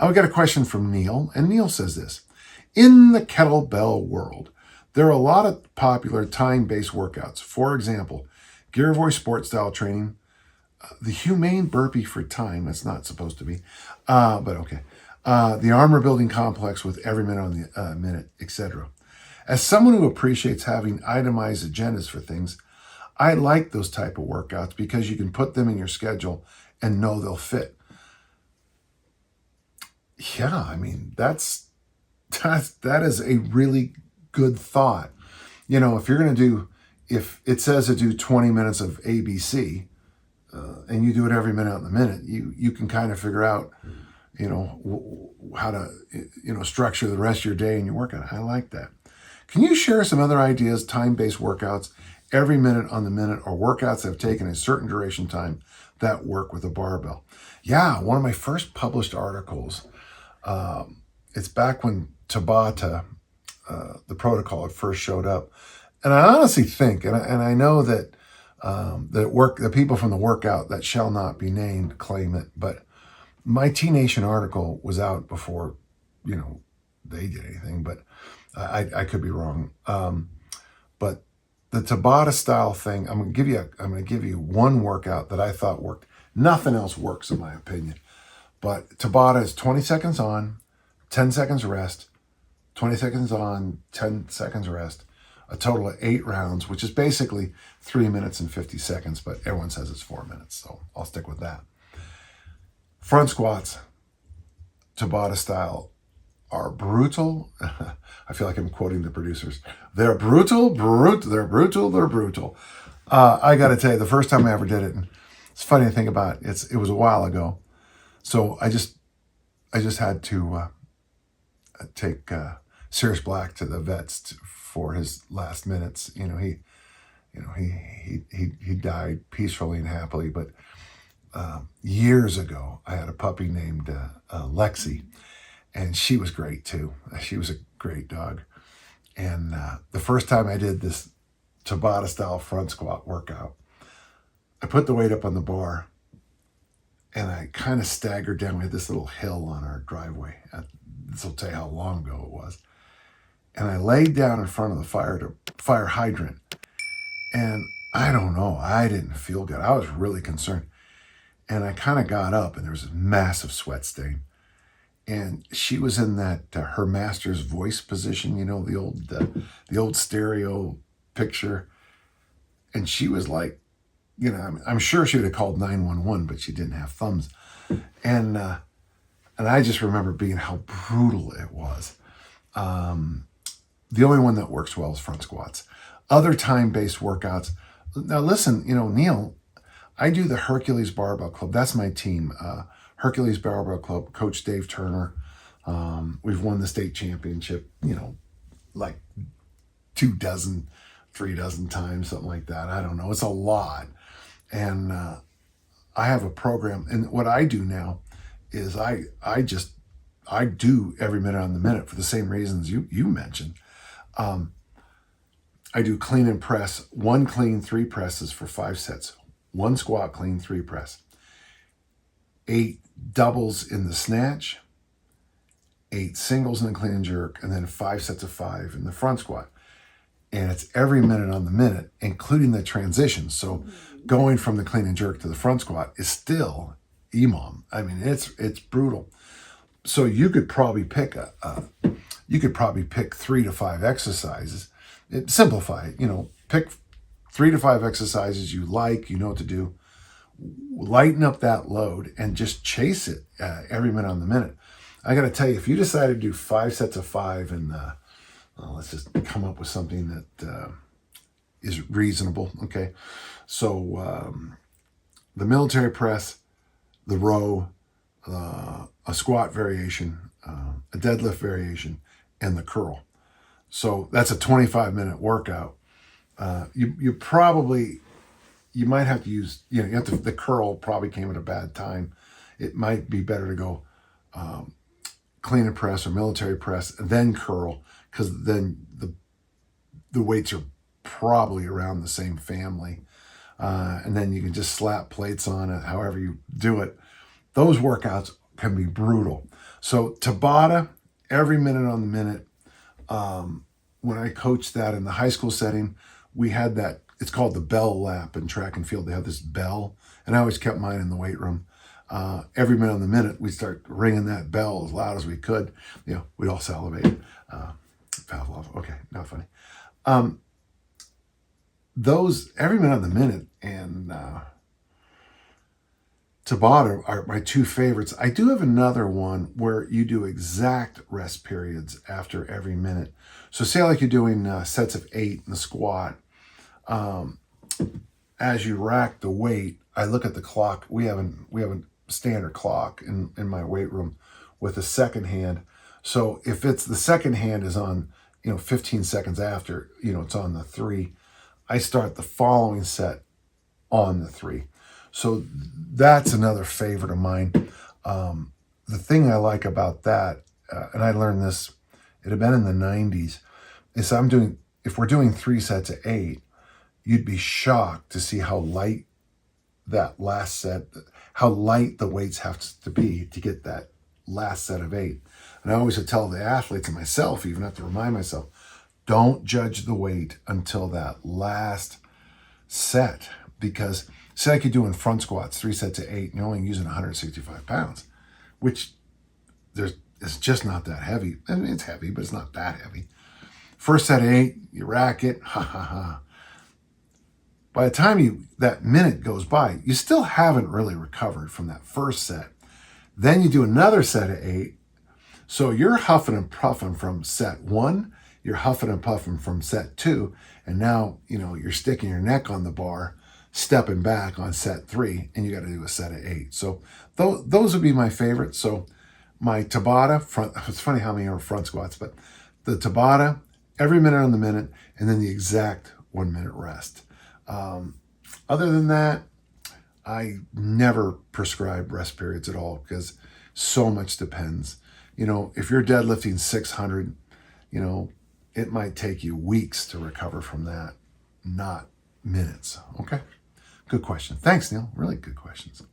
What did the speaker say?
We got a question from Neil, and Neil says this. In the kettlebell world, there are a lot of popular time-based workouts. For example, Girivoy sport style training, the humane burpee for time, that's not supposed to be, but okay. The armor building complex with every minute on the minute, etc. As someone who appreciates having itemized agendas for things, I like those type of workouts because you can put them in your schedule and know they'll fit. Yeah, I mean, that is a really good thought. You know, if you're going to do, if it says to do 20 minutes of ABC, and you do it every minute on the minute, you can kind of figure out, you know, how to, you know, structure the rest of your day and your workout. I like that. Can you share some other ideas, time-based workouts, every minute on the minute, or workouts that have taken a certain duration time that work with a barbell? Yeah, one of my first published articles, it's back when Tabata, the protocol, had first showed up. And I honestly think, and I know that the people from the workout that shall not be named claim it, but my T-Nation article was out before, you know, they did anything, but I could be wrong. But the Tabata style thing, I'm going to give you one workout that I thought worked. Nothing else works in my opinion. But Tabata is 20 seconds on, 10 seconds rest, 20 seconds on, 10 seconds rest, a total of 8 rounds, which is basically 3 minutes and 50 seconds, but everyone says it's 4 minutes, so I'll stick with that. Front squats, Tabata style, are brutal. I feel like I'm quoting the producers. They're brutal. I got to tell you, the first time I ever did it, and it's funny to think about, it was a while ago. So I just had to take Sirius Black to the vets for his last minutes. He died peacefully and happily. But years ago, I had a puppy named Lexi, and she was great too. She was a great dog. And the first time I did this Tabata style front squat workout, I put the weight up on the bar, and I kind of staggered down. We had this little hill on our driveway. This will tell you how long ago it was. And I laid down in front of the fire hydrant. And I don't know, I didn't feel good. I was really concerned. And I kind of got up, and there was a massive sweat stain. And she was in that her master's voice position, the old stereo picture. And she was like, I'm sure she would have called 911, but she didn't have thumbs. And I just remember being how brutal it was. The only one that works well is front squats. Other time-based workouts. Now listen, Neil, I do the Hercules Barbell Club. That's my team. Hercules Barbell Club, Coach Dave Turner. We've won the state championship, like 3 dozen times, something like that. I don't know. It's a lot. And I have a program. And what I do now is I do every minute on the minute for the same reasons you mentioned. I do clean and press, 1 clean, 3 presses for 5 sets, 1 squat, clean, 3 press, 8 doubles in the snatch, 8 singles in the clean and jerk, and then 5 sets of 5 in the front squat. And it's every minute on the minute, including the transitions. So going from the clean and jerk to the front squat is still EMOM. I mean, it's brutal. So you could probably pick 3 to 5 exercises. Simplify it, pick 3 to 5 exercises you like, what to do. Lighten up that load and just chase it every minute on the minute. I got to tell you, if you decide to do 5 sets of 5 and let's just come up with something that is reasonable. Okay. So the military press, the row, a squat variation, a deadlift variation, and the curl. So that's a 25-minute workout. You might have to use, the curl probably came at a bad time. It might be better to go clean and press or military press, and then curl, because then the weights are probably around the same family. And then you can just slap plates on it, however you do it. Those workouts can be brutal. So Tabata, every minute on the minute. When I coached that in the high school setting, we had that, it's called the bell lap in track and field. They have this bell, and I always kept mine in the weight room. Every minute on the minute, we'd start ringing that bell as loud as we could. We'd all salivate. Pavlov, okay, not funny. Those every minute on the minute and Tabata are my two favorites. I do have another one where you do exact rest periods after every minute. So say like you're doing sets of 8 in the squat. As you rack the weight, I look at the clock. We have a standard clock in my weight room with a second hand. So if it's the second hand is on, 15 seconds after, it's on the 3, I start the following set on the 3. So that's another favorite of mine. The thing I like about that, and I learned this, it had been in the 90s, is if we're doing 3 sets of 8, you'd be shocked to see how light that last set, how light the weights have to be to get that last set of 8. And I always would tell the athletes and myself, even have to remind myself, don't judge the weight until that last set. Because say like you're doing front squats, 3 sets of 8, and you're only using 165 pounds, which it's just not that heavy. I mean, it's heavy, but it's not that heavy. First set of 8, you rack it, ha ha ha. By the time that minute goes by, you still haven't really recovered from that first set. Then you do another set of 8. So you're huffing and puffing from set 1, you're huffing and puffing from set 2, and now, you're sticking your neck on the bar, stepping back on set 3, and you got to do a set of 8. So those would be my favorites. So my Tabata, it's funny how many are front squats, but the Tabata, every minute on the minute, and then the exact 1 minute rest. Other than that, I never prescribe rest periods at all because so much depends. If you're deadlifting 600, it might take you weeks to recover from that, not minutes. Okay. Good question. Thanks, Neil. Really good questions.